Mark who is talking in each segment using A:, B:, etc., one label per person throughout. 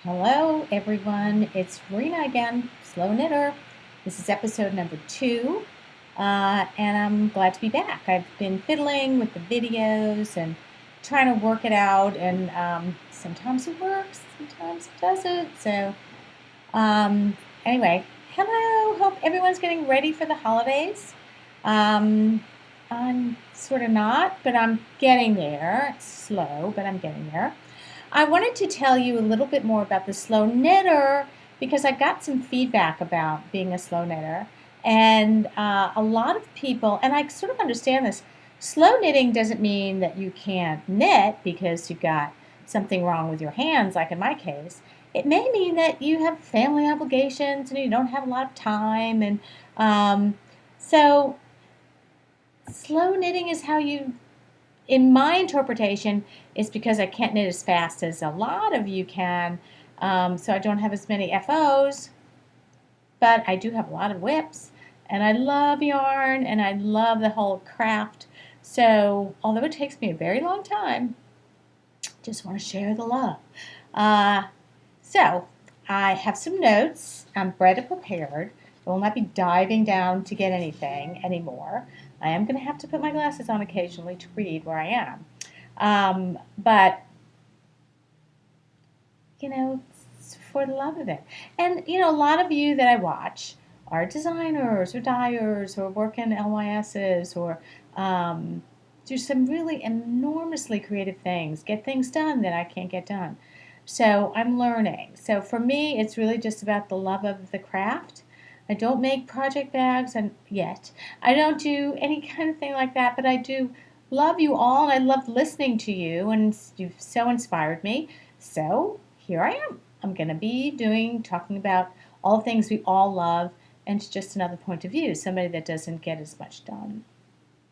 A: Hello, everyone. It's Rena again, Slow Knitter. This is episode number 2, and I'm glad to be back. I've been fiddling with the videos and trying to work it out, and sometimes it works, sometimes it doesn't. So, anyway, hello. Hope everyone's getting ready for the holidays. Um, I'm sort of not, but I'm getting there. It's slow, but I'm getting there. I wanted to tell you a little bit more about the slow knitter because I got some feedback about being a slow knitter. And a lot of people, and I sort of understand this, slow knitting doesn't mean that you can't knit because you've got something wrong with your hands, like in my case. It may mean that you have family obligations and you don't have a lot of time. And so slow knitting is how you, in my interpretation, is because I can't knit as fast as a lot of you can, so I don't have as many FOs, but I do have a lot of whips, and I love yarn, and I love the whole craft. So although it takes me a very long time, just want to share the love. So I have some notes. I'm ready prepared. I will not be diving down to get anything anymore. I am going to have to put my glasses on occasionally to read where I am. But, for the love of it. And, a lot of you that I watch are designers or dyers or work in LYSs or do some really enormously creative things, get things done that I can't get done. So I'm learning. So for me, it's really just about the love of the craft. I don't make project bags yet. I don't do any kind of thing like that, but I do love you all, and I love listening to you, and you've so inspired me. So here I am. I'm going to be talking about all the things we all love, and it's just another point of view, somebody that doesn't get as much done.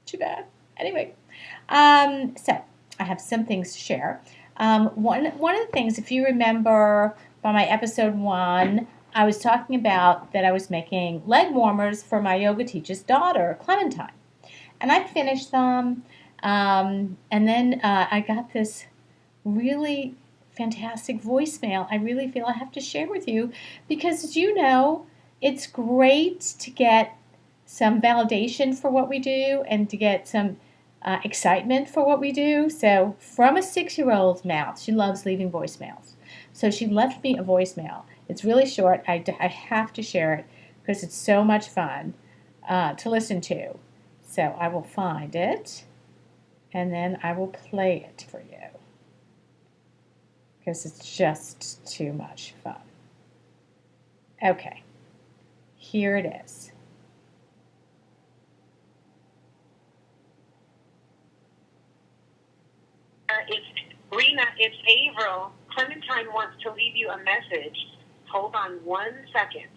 A: Too bad. Anyway, so I have some things to share. One of the things, if you remember by my episode 1, I was talking about that I was making leg warmers for my yoga teacher's daughter, Clementine. And I finished them, and then I got this really fantastic voicemail I really feel I have to share with you because, as you know, it's great to get some validation for what we do and to get some excitement for what we do. So from a 6-year-old's mouth, she loves leaving voicemails. So she left me a voicemail. It's really short. I have to share it because it's so much fun to listen to. So I will find it, and then I will play it for you because it's just too much fun. Okay, here it is.
B: It's Avril. Clementine wants to leave you a message. Hold on 1 second.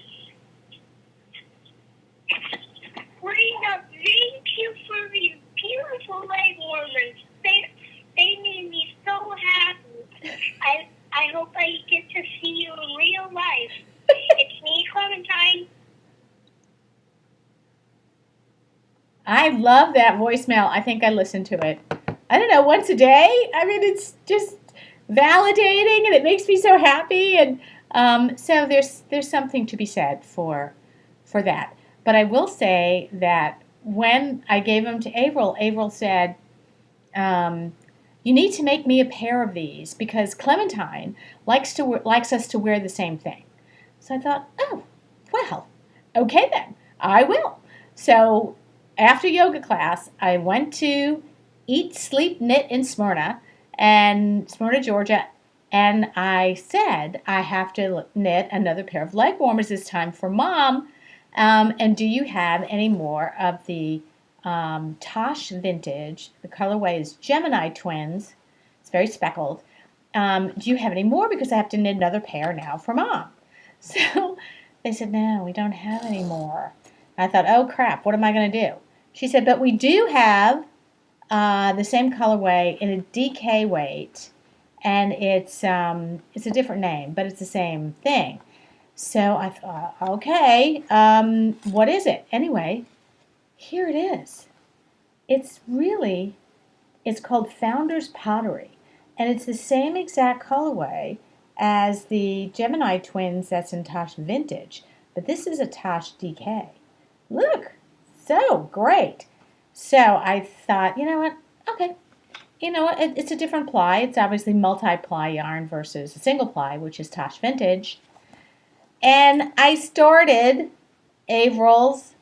C: Rena, thank you for your beautiful leg warmers. They made me so happy. I hope I get to see you in real life. It's me, Clementine.
A: I love that voicemail. I think I listen to it, I don't know, once a day. I mean, it's just validating, and it makes me so happy. And so there's something to be said for that. But I will say that when I gave them to Avril, Avril said, you need to make me a pair of these because Clementine likes us to wear the same thing. So I thought, oh, well, okay then, I will. So after yoga class, I went to Eat, Sleep, Knit in Smyrna, Georgia, and I said I have to knit another pair of leg warmers this time for Mom. And do you have any more of the Tosh Vintage? The colorway is Gemini Twins. It's very speckled. Do you have any more? Because I have to knit another pair now for Mom. So they said, no, we don't have any more. I thought, oh, crap, what am I going to do? She said, but we do have the same colorway in a DK weight, and it's a different name, but it's the same thing. So I thought, okay, what is it? Anyway, here it is. It's called Founders Pottery, and it's the same exact colorway as the Gemini Twins that's in Tosh Vintage, but this is a Tosh DK. Look, so great. So I thought, you know what? Okay. You know what? It's a different ply. It's obviously multi-ply yarn versus a single ply, which is Tosh Vintage. And I started Avril's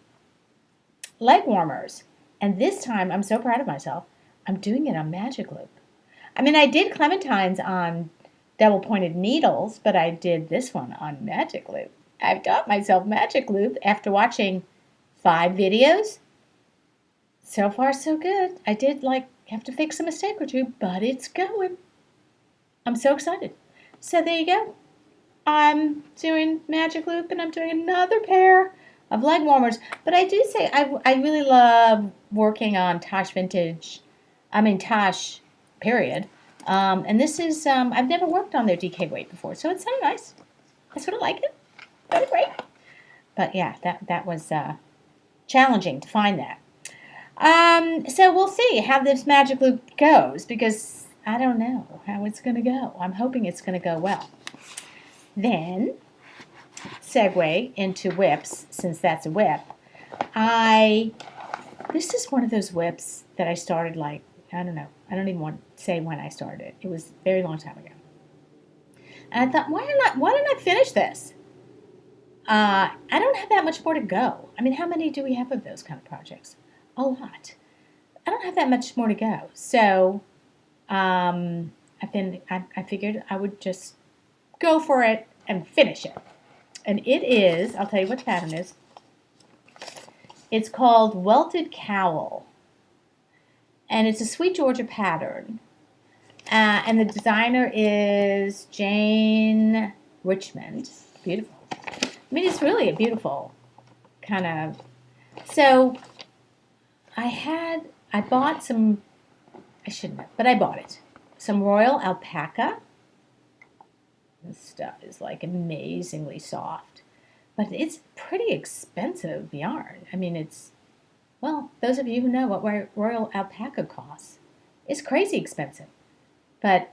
A: leg warmers. And this time, I'm so proud of myself, I'm doing it on magic loop. I mean, I did Clementines on double-pointed needles, but I did this one on magic loop. I've taught myself magic loop after watching 5 videos. So far, so good. I did, have to fix a mistake or two, but it's going. I'm so excited. So there you go. I'm doing magic loop, and I'm doing another pair of leg warmers. But I do say I really love working on Tosh Vintage. Tosh, period. And this is, I've never worked on their DK weight before, so it's so nice. I sort of like it. Really great. But yeah, that was challenging to find that. So we'll see how this magic loop goes, because I don't know how it's going to go. I'm hoping it's going to go well. Then, segue into whips, since that's a whip. This is one of those whips that I started I don't know. I don't even want to say when I started it. It was a very long time ago. And I thought, why didn't I finish this? I don't have that much more to go. I mean, how many do we have of those kind of projects? A lot. I don't have that much more to go. So I figured I would just go for it and finish it. And it is, I'll tell you what the pattern is. It's called Welted Cowl. And it's a Sweet Georgia pattern. And the designer is Jane Richmond. Beautiful. I mean, it's really a beautiful kind of. So I bought some, I shouldn't have, but I bought it. Some royal alpaca. This stuff is amazingly soft. But it's pretty expensive yarn. I mean, those of you who know what royal alpaca costs, it's crazy expensive. But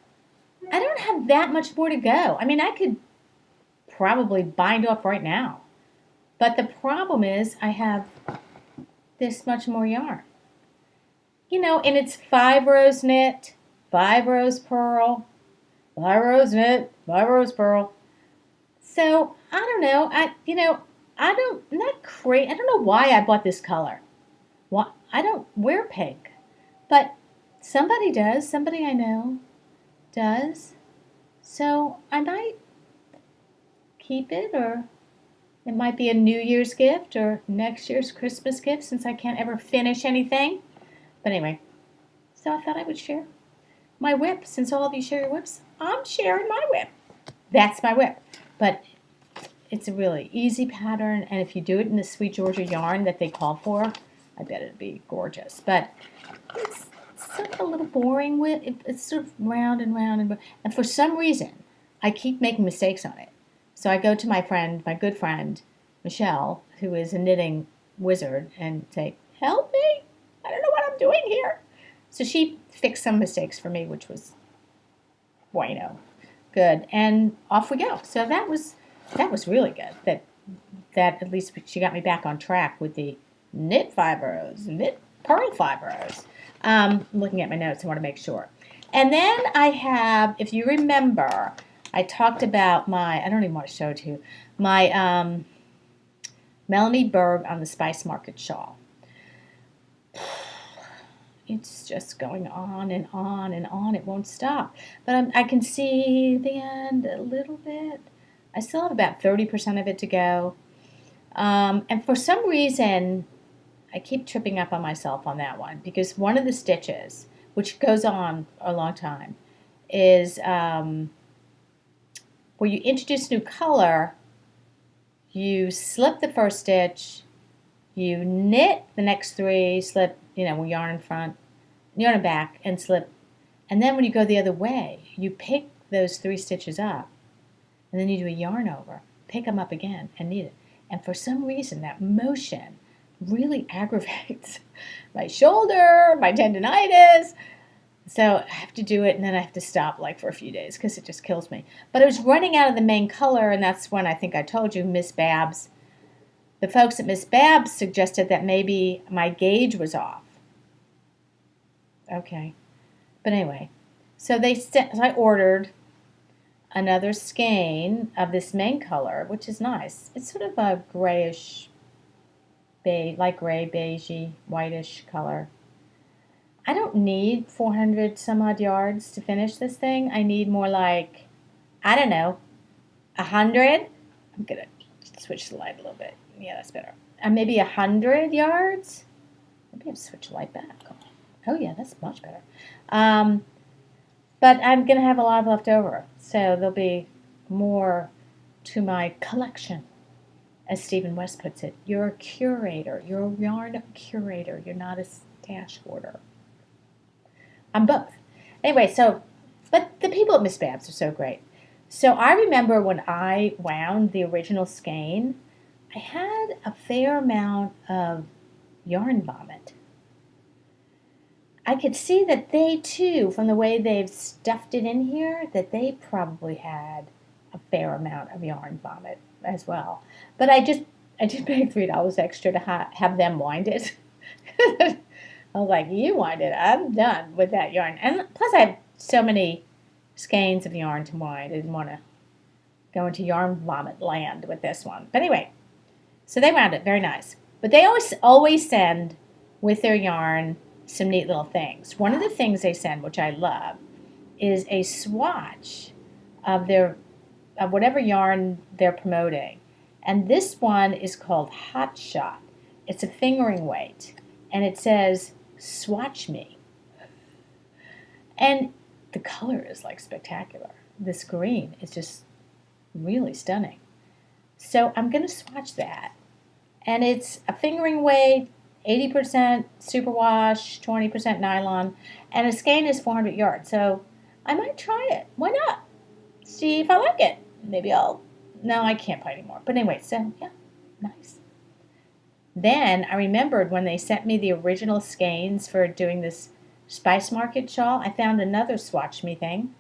A: I don't have that much more to go. I mean, I could probably bind off right now. But the problem is I have this much more yarn. And it's 5 rows knit, 5 rows purl, 5 rows knit, 5 rows purl. So, I don't know. I'm not crazy. I don't know why I bought this color. I don't wear pink. But somebody does. Somebody I know does. So, I might keep it, or it might be a New Year's gift or next year's Christmas gift, since I can't ever finish anything. But anyway, so I thought I would share my whip. Since all of you share your whips, I'm sharing my whip. That's my whip. But it's a really easy pattern, and if you do it in the Sweet Georgia yarn that they call for, I bet it'd be gorgeous. But it's sort of a little boring whip. It's sort of round and round, and for some reason, I keep making mistakes on it. So I go to my good friend, Michelle, who is a knitting wizard, and say, help me. I don't know what I'm doing here. So she fixed some mistakes for me, which was bueno. Good. And off we go. So that was really good. That at least she got me back on track with the knit 5 rows, knit purl 5 rows. Looking at my notes, I want to make sure. And then I have, if you remember, I talked about I don't even want to show it to you, my Melanie Berg on the Spice Market shawl. It's just going on and on and on. It won't stop. But I can see the end a little bit. I still have about 30% of it to go. And for some reason, I keep tripping up on myself on that one, because one of the stitches, which goes on a long time, is where you introduce new color, you slip the first stitch, you knit the next 3, slip, yarn in front, yarn in back, and slip. And then when you go the other way, you pick those 3 stitches up, and then you do a yarn over, pick them up again, and knit it. And for some reason, that motion really aggravates my shoulder, my tendinitis. So I have to do it, and then I have to stop like for a few days because it just kills me. But I was running out of the main color, and that's when I think I told you Miss Babs. The folks at Miss Babs suggested that maybe my gauge was off. Okay. But anyway, so I ordered another skein of this main color, which is nice. It's sort of a grayish, beige, light gray, beigey, whitish color. I don't need 400 some odd yards to finish this thing. I need more like, I don't know, 100. I'm going to switch the light a little bit. Yeah, that's better. Maybe 100 yards. Maybe I'll switch the light back. Oh, yeah, that's much better. But I'm going to have a lot left over. So there'll be more to my collection. As Stephen West puts it, you're a curator. You're a yarn curator. You're not a stash hoarder. I'm both. Anyway, but the people at Miss Babs are so great. So I remember when I wound the original skein, I had a fair amount of yarn vomit. I could see that they too, from the way they've stuffed it in here, that they probably had a fair amount of yarn vomit as well. But I did pay $3 extra to have them wind it. I was like, you wind it. I'm done with that yarn. And plus I have so many skeins of yarn to wind. I didn't want to go into yarn vomit land with this one. But anyway, so they wound it. Very nice. But they always send with their yarn some neat little things. One of the things they send, which I love, is a swatch of whatever yarn they're promoting. And this one is called Hot Shot. It's a fingering weight. And it says, swatch me. And the color is like spectacular. This green is just really stunning. So I'm going to swatch that. And it's a fingering weight, 80% superwash, 20% nylon, and a skein is 400 yards. So I might try it. Why not? See if I like it. Maybe no, I can't buy anymore. But anyway, so yeah, nice. Then I remembered when they sent me the original skeins for doing this Spice Market shawl, I found another swatch me thing.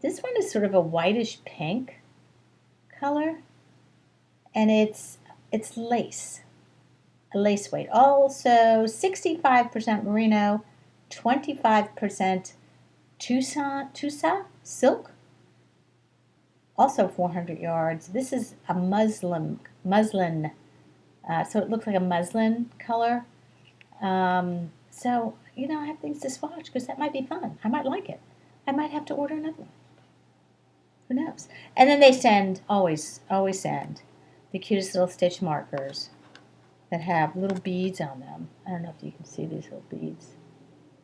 A: This one is sort of a whitish pink color, and it's lace. A lace weight. Also 65% merino, 25% Tusa silk. Also 400 yards. This is a muslin. So it looks like a muslin color. So, I have things to swatch because that might be fun. I might like it. I might have to order another one. Who knows? And then they always send the cutest little stitch markers that have little beads on them. I don't know if you can see these little beads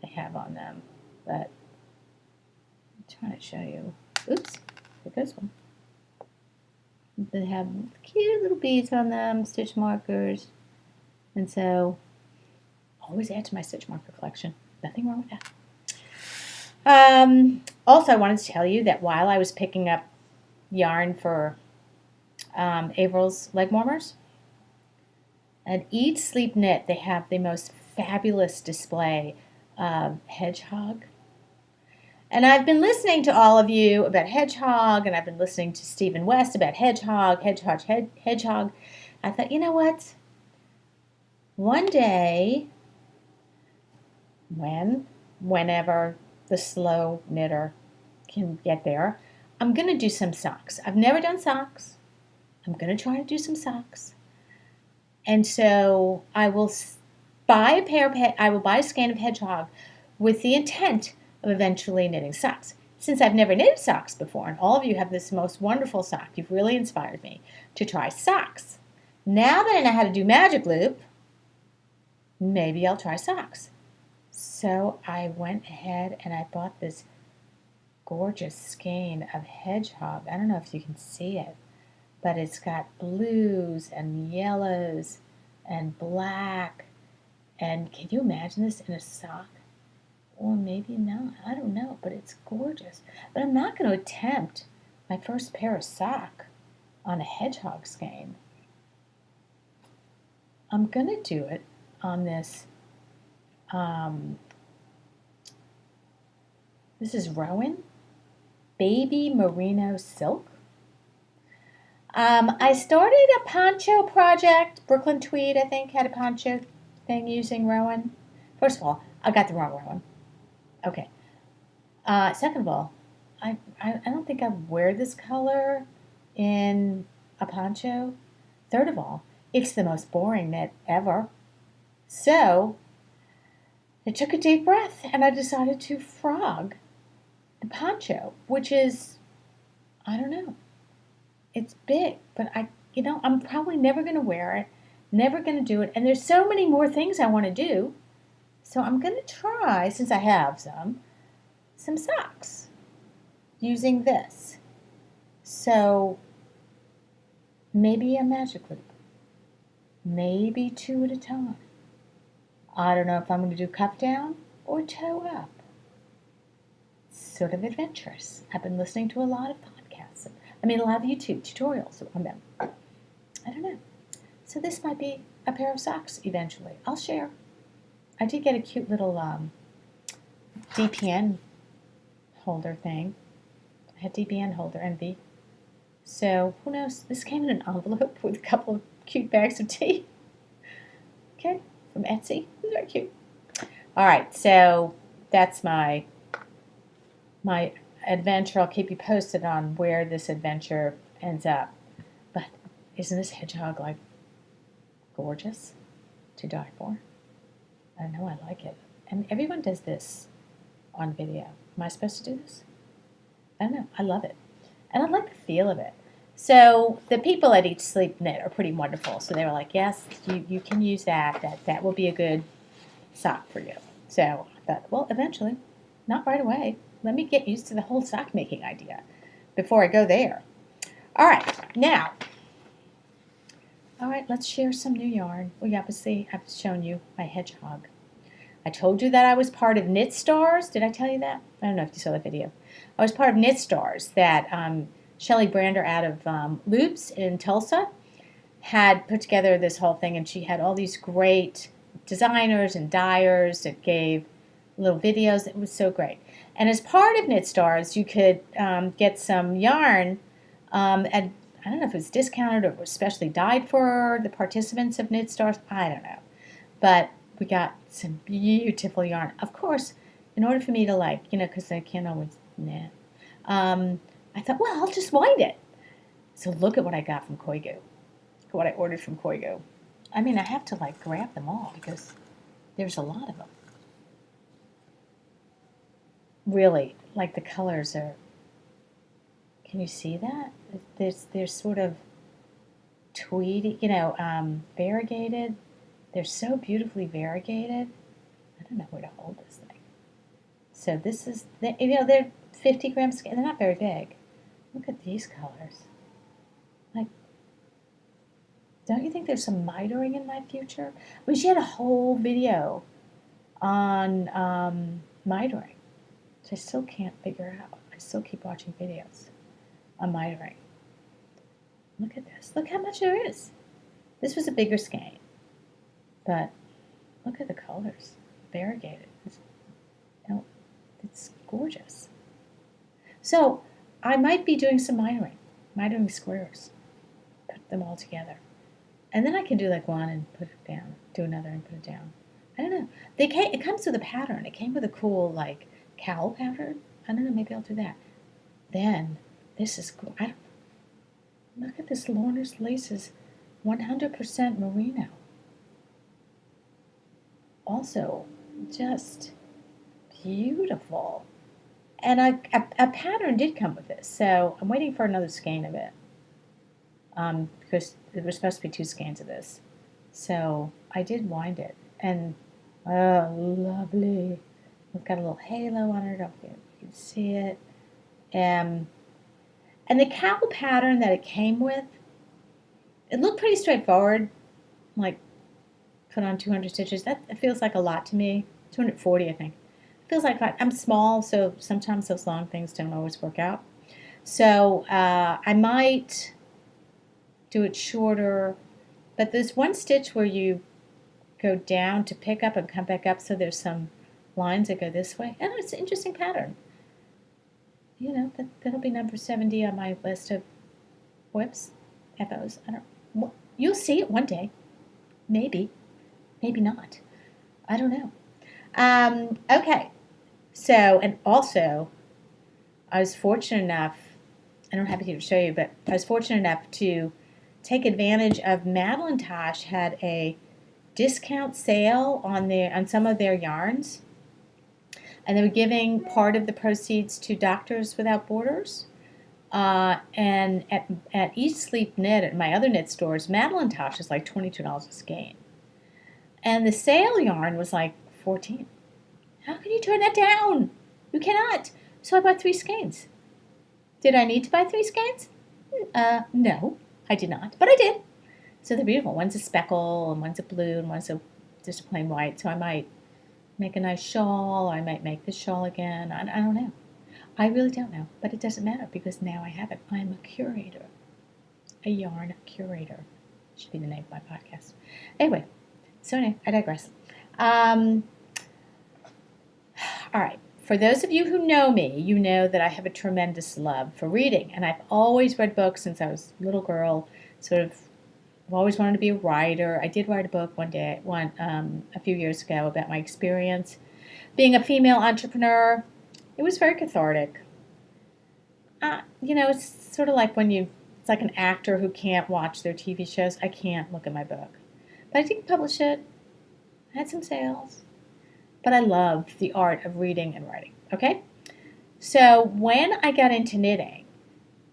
A: they have on them, but I'm trying to show you. Oops, there goes one. They have cute little beads on them, stitch markers, and so always add to my stitch marker collection. Nothing wrong with that. Also, I wanted to tell you that while I was picking up yarn for Avril's leg warmers, at Eat, Sleep, Knit, they have the most fabulous display of Hedgehog. And I've been listening to all of you about Hedgehog, and I've been listening to Stephen West about Hedgehog. I thought, you know what? One day, whenever the slow knitter can get there, I'm going to do some socks. I've never done socks. I'm going to try to do some socks. And so I will buy a skein of Hedgehog with the intent of eventually knitting socks. Since I've never knitted socks before, and all of you have this most wonderful sock, you've really inspired me to try socks. Now that I know how to do magic loop, maybe I'll try socks. So I went ahead and I bought this gorgeous skein of Hedgehog. I don't know if you can see it, but it's got blues and yellows and black. And can you imagine this in a sock? Or maybe not. I don't know, but it's gorgeous. But I'm not going to attempt my first pair of sock on a Hedgehog skein. I'm going to do it on this This is Rowan, Baby Merino Silk. I started a poncho project. Brooklyn Tweed, I think, had a poncho thing using Rowan. First of all, I got the wrong Rowan. Okay. Second of all, I don't think I wear this color in a poncho. Third of all, it's the most boring knit ever. So I took a deep breath and I decided to frog the poncho, which is, I don't know, it's big, but I'm probably never going to wear it, never going to do it. And there's so many more things I want to do. So I'm going to try, since I have some socks using this. So maybe a magic loop, maybe 2 at a time. I don't know if I'm going to do cuff down or toe up. Sort of adventurous. I've been listening to a lot of podcasts. A lot of YouTube tutorials on them. I don't know. So this might be a pair of socks eventually. I'll share. I did get a cute little DPN holder thing. I had DPN holder envy. So who knows? This came in an envelope with a couple of cute bags of tea. Okay, from Etsy. These are cute. All right, so that's my adventure. I'll keep you posted on where this adventure ends up. But isn't this hedgehog like gorgeous to die for? I know, I like it. And everyone does this on video. Am I supposed to do this? I don't know. I love it. And I like the feel of it. So the people at Eat Sleep Knit are pretty wonderful. So they were like, yes, you can use that. That will be a good sock for you. So I thought, well, eventually, not right away. Let me get used to the whole sock making idea before I go there. All right, now. All right, let's share some new yarn. Well, obviously, I've shown you my hedgehog. I told you that I was part of Knit Stars. Did I tell you that? I don't know if you saw the video. I was part of Knit Stars that Shelly Brander out of Loops in Tulsa had put together this whole thing, and she had all these great designers and dyers that gave little videos. It was so great. And as part of Knit Stars, you could get some yarn at, I don't know if it was discounted or was specially dyed for the participants of Knit Stars. I don't know. But we got some beautiful yarn. Of course, in order for me to because I can't always knit, I thought, well, I'll just wind it. So look at what I got from Koigu. Look at what I ordered from Koigu. I have to grab them all because there's a lot of them. Really, the colors are, can you see that? They're sort of tweedy, variegated. They're so beautifully variegated. I don't know where to hold this thing. So this is, they're 50 grams, they're not very big. Look at these colors. Don't you think there's some mitering in my future? She had a whole video on mitering, which I still can't figure out. I still keep watching videos on mitering. Look at this. Look how much there is. This was a bigger skein, but look at the colors. Variegated. It's gorgeous. So I might be doing some mitering squares. Put them all together. And then I can do one and put it down, do another and put it down. I don't know. It comes with a pattern. It came with a cool cowl pattern. I don't know. Maybe I'll do that. Then this is cool. Look at this Lorna's Laces, 100% merino. Also, just beautiful. And a pattern did come with this, so I'm waiting for another skein of it. Because there were supposed to be 2 skeins of this. So I did wind it. And, oh, lovely. We've got a little halo on it. I don't know if you can see it. And the cowl pattern that it came with, it looked pretty straightforward. Put on 200 stitches. That feels like a lot to me. 240, I think. Feels like I'm small, so sometimes those long things don't always work out. So I might do it shorter, but there's one stitch where you go down to pick up and come back up, so there's some lines that go this way. And it's an interesting pattern. that'll be number 70 on my list of whips, FOs. You'll see it one day. Maybe not. I don't know. Okay. So, and also, I was fortunate enough, I don't have it here to show you, but I was fortunate enough to take advantage of Madelinetosh had a discount sale on some of their yarns, and they were giving part of the proceeds to Doctors Without Borders. And at Eat Sleep Knit, at my other knit stores, Madelinetosh is like $22 a skein. And the sale yarn was like $14. How can you turn that down? You cannot. So I bought 3 skeins. Did I need to buy 3 skeins? No, I did not, but I did. So they're beautiful. One's a speckle, and one's a blue, and one's just a plain white. So I might make a nice shawl, or I might make this shawl again. I don't know. I really don't know, but it doesn't matter because now I have it. I'm a curator. A yarn curator. Should be the name of my podcast. Anyway, I digress. All right. For those of you who know me, you know that I have a tremendous love for reading, and I've always read books since I was a little girl. I've always wanted to be a writer. I did write a book a few years ago about my experience being a female entrepreneur. It was very cathartic. It's sort of like it's like an actor who can't watch their TV shows. I can't look at my book. But I didn't publish it. I had some sales. But I love the art of reading and writing. Okay? So when I got into knitting,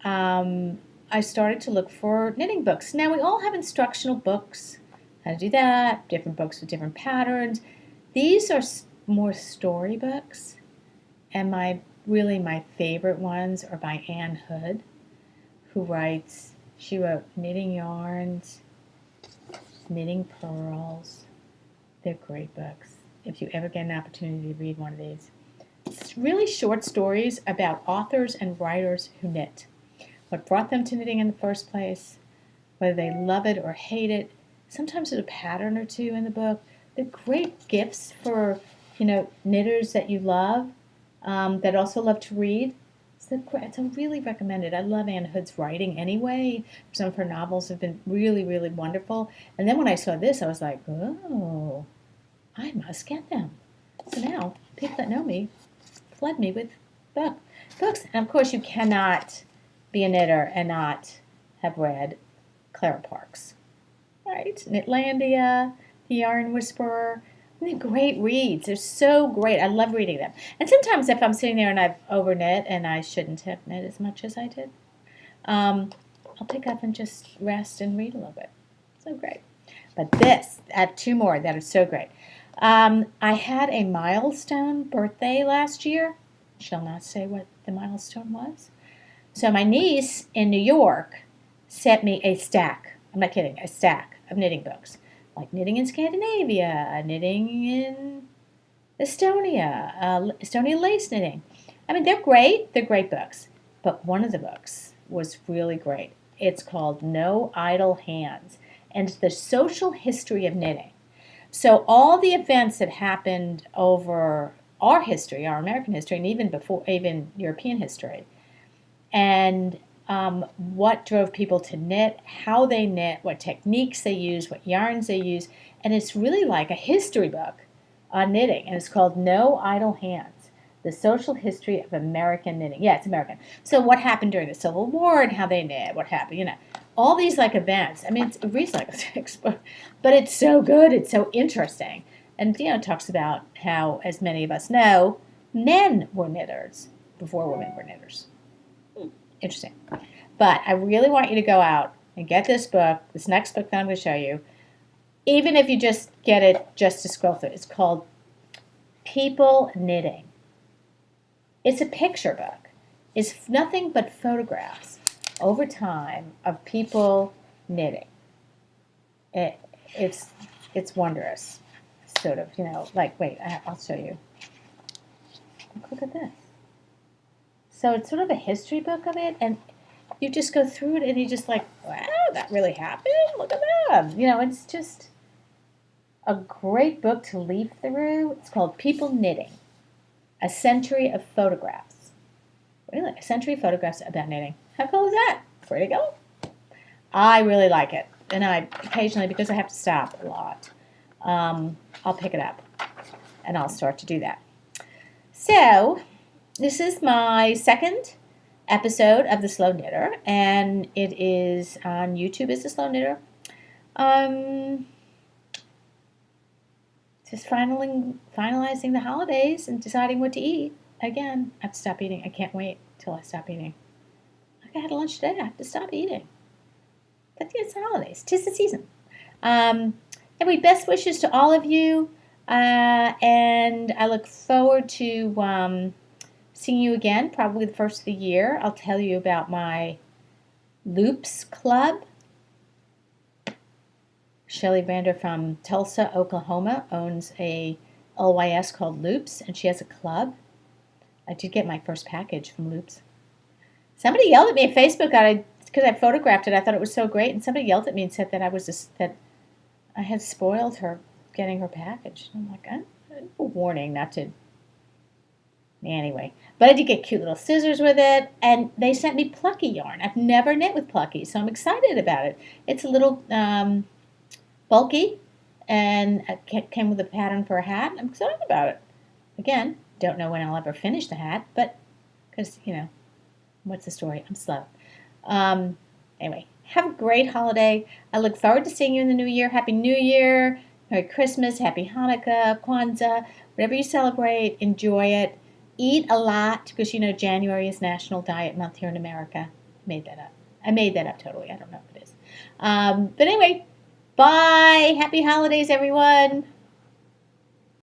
A: I started to look for knitting books. Now, we all have instructional books, how to do that, different books with different patterns. These are more storybooks. And my favorite ones are by Anne Hood, she wrote Knitting Yarns, Knitting Pearls. They're great books. If you ever get an opportunity to read one of these. It's really short stories about authors and writers who knit. What brought them to knitting in the first place, whether they love it or hate it. Sometimes there's a pattern or two in the book. They're great gifts for, knitters that you love. That also love to read. So I really recommend it. I love Anne Hood's writing anyway. Some of her novels have been really, really wonderful. And then when I saw this, I was like, oh, I must get them. So now, people that know me flood me with books. And of course, you cannot be a knitter and not have read Clara Parks. Right? Knitlandia, The Yarn Whisperer. They're great reads. They're so great. I love reading them. And sometimes if I'm sitting there and I've over-knit and I shouldn't have knit as much as I did, I'll pick up and just rest and read a little bit. So great. But I have 2 more that are so great. I had a milestone birthday last year. I shall not say what the milestone was. So my niece in New York sent me a stack. I'm not kidding. A stack of knitting books. Like knitting in Scandinavia, knitting in Estonia, Estonian lace knitting. I mean, they're great. They're great books. But one of the books was really great. It's called No Idle Hands, and it's the social history of knitting. So all the events that happened over our history, our American history, and even European history, and what drove people to knit, how they knit, what techniques they use, what yarns they use. And it's really like a history book on knitting. And it's called No Idle Hands, The Social History of American Knitting. Yeah, it's American. So what happened during the Civil War and how they knit, what happened, all these like events. I mean, it reads like a textbook, but it's so good. It's so interesting. And, it talks about how, as many of us know, men were knitters before women were knitters. Interesting. But I really want you to go out and get this book, this next book that I'm going to show you, even if you just get it just to scroll through. It's called People Knitting. It's a picture book. It's nothing but photographs over time of people knitting. It's wondrous, sort of, wait, I'll show you. Look at this. So it's sort of a history book of it, and you just go through it, and you just like, wow, that really happened? Look at that. It's just a great book to leaf through. It's called People Knitting, A Century of Photographs. Really, a century of photographs about knitting. How cool is that? Where to go? I really like it. And I occasionally, because I have to stop a lot, I'll pick it up. And I'll start to do that. So, this is my second episode of The Slow Knitter. And it is on YouTube as The Slow Knitter. Just finalizing the holidays and deciding what to eat. Again, I have to stop eating. I can't wait till I stop eating. Like I had lunch today. I have to stop eating. But it's the holidays. 'Tis the season. Anyway, best wishes to all of you. And I look forward to seeing you again, probably the first of the year. I'll tell you about my Loops Club. Shelly Vander from Tulsa, Oklahoma owns a LYS called Loops, and she has a club. I did get my first package from Loops. Somebody yelled at me on Facebook because I photographed it. I thought it was so great, and somebody yelled at me and said that that I had spoiled her getting her package. I'm like, a warning not to. Anyway, but I did get cute little scissors with it, and they sent me plucky yarn. I've never knit with plucky, so I'm excited about it. It's a little bulky, and it came with a pattern for a hat. I'm excited about it. Again, don't know when I'll ever finish the hat, but because, what's the story? I'm slow. Anyway, have a great holiday. I look forward to seeing you in the new year. Happy New Year, Merry Christmas, Happy Hanukkah, Kwanzaa, whatever you celebrate, enjoy it. Eat a lot, because January is National Diet Month here in America. I made that up totally. I don't know if it is. But anyway, bye. Happy holidays, everyone.